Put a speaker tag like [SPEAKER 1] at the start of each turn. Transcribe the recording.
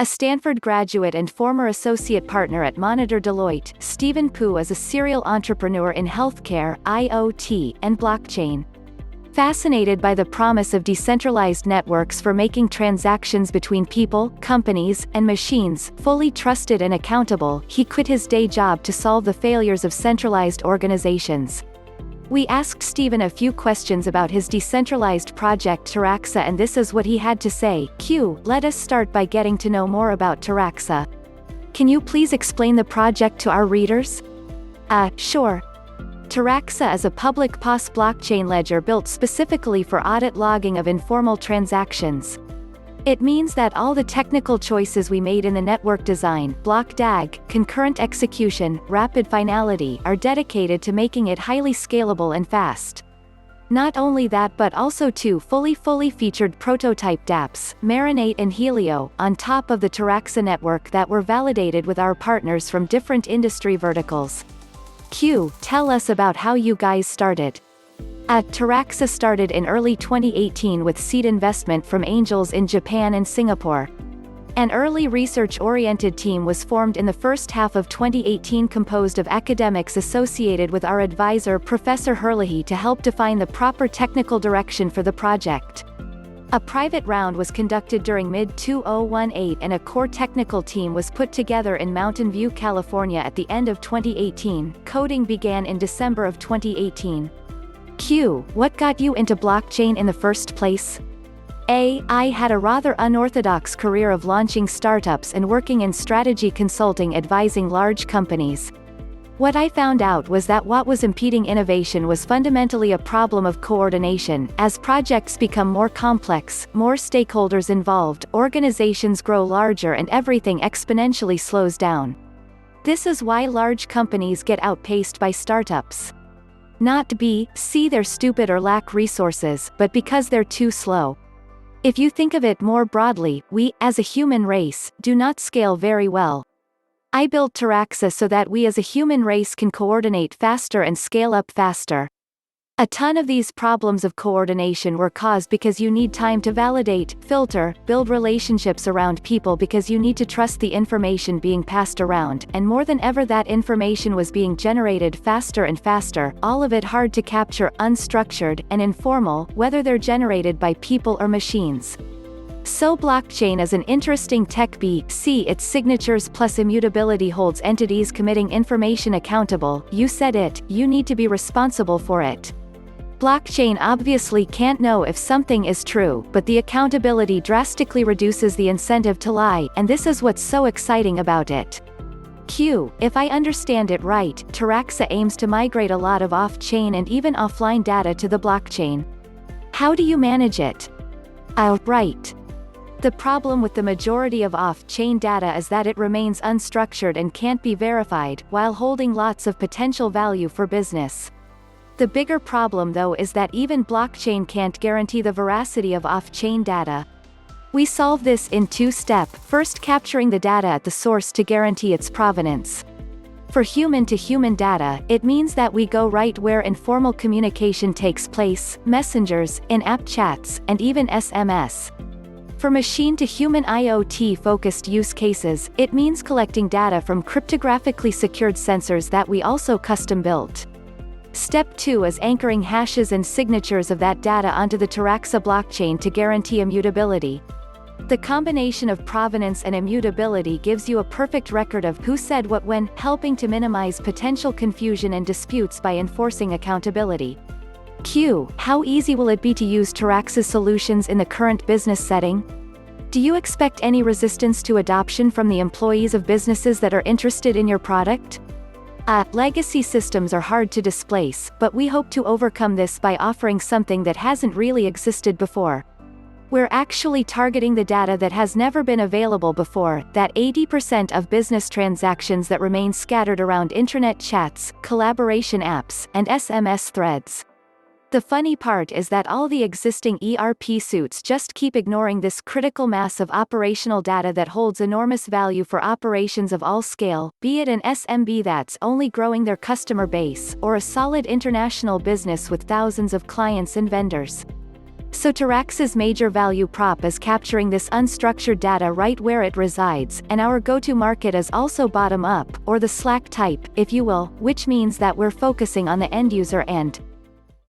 [SPEAKER 1] A Stanford graduate and former associate partner at Monitor Deloitte, Stephen Pu is a serial entrepreneur in healthcare, IoT, and blockchain. Fascinated by the promise of decentralized networks for making transactions between people, companies, and machines, fully trusted and accountable, he quit his day job to solve the failures of centralized organizations. We asked Stephen a few questions about his decentralized project Taraxa, and this is what he had to say. Let us start by getting to know more about Taraxa. Can you please explain the project to our readers? Sure. Taraxa is a public POS blockchain ledger built specifically for audit logging of informal transactions. It means that all the technical choices we made in the network design, block DAG, concurrent execution, rapid finality, are dedicated to making it highly scalable and fast. Not only that, but also two fully featured prototype dApps, Marinate and Helio, on top of the Taraxa network that were validated with our partners from different industry verticals. Tell us about how you guys started. Taraxa started in early 2018 with seed investment from angels in Japan and Singapore. An early research-oriented team was formed in the first half of 2018 composed of academics associated with our advisor Professor Herlihy to help define the proper technical direction for the project. A private round was conducted during mid-2018 and a core technical team was put together in Mountain View, California at the end of 2018. Coding began in December of 2018. What got you into blockchain in the first place? I had a rather unorthodox career of launching startups and working in strategy consulting advising large companies. What I found out was that what was impeding innovation was fundamentally a problem of coordination. As projects become more complex, more stakeholders involved, organizations grow larger and everything exponentially slows down. This is why large companies get outpaced by startups. Not see they're stupid or lack resources, but because they're too slow. If you think of it more broadly, we, as a human race, do not scale very well. I built Taraxa so that we as a human race can coordinate faster and scale up faster. A ton of these problems of coordination were caused because you need time to validate, filter, build relationships around people because you need to trust the information being passed around, and more than ever that information was being generated faster and faster, all of it hard to capture, unstructured, and informal, whether they're generated by people or machines. So blockchain is an interesting tech see its signatures plus immutability holds entities committing information accountable. You said it, you need to be responsible for it. Blockchain obviously can't know if something is true, but the accountability drastically reduces the incentive to lie, and this is what's so exciting about it. If I understand it right, Taraxa aims to migrate a lot of off-chain and even offline data to the blockchain. How do you manage it? Right. The problem with the majority of off-chain data is that it remains unstructured and can't be verified, while holding lots of potential value for business. The bigger problem though is that even blockchain can't guarantee the veracity of off-chain data. We solve this in two steps. First, capturing the data at the source to guarantee its provenance. For human-to-human data, it means that we go right where informal communication takes place, messengers, in-app chats, and even SMS. For machine-to-human IoT-focused use cases, it means collecting data from cryptographically-secured sensors that we also custom-built. Step 2 is anchoring hashes and signatures of that data onto the Taraxa blockchain to guarantee immutability. The combination of provenance and immutability gives you a perfect record of who said what when, helping to minimize potential confusion and disputes by enforcing accountability. How easy will it be to use Taraxa's solutions in the current business setting? Do you expect any resistance to adoption from the employees of businesses that are interested in your product? Legacy systems are hard to displace, but we hope to overcome this by offering something that hasn't really existed before. We're actually targeting the data that has never been available before, that 80% of business transactions that remain scattered around intranet chats, collaboration apps, and SMS threads. The funny part is that all the existing ERP suites just keep ignoring this critical mass of operational data that holds enormous value for operations of all scale, be it an SMB that's only growing their customer base, or a solid international business with thousands of clients and vendors. So Taraxa's major value prop is capturing this unstructured data right where it resides, and our go-to-market is also bottom-up, or the Slack type, if you will, which means that we're focusing on the end-user and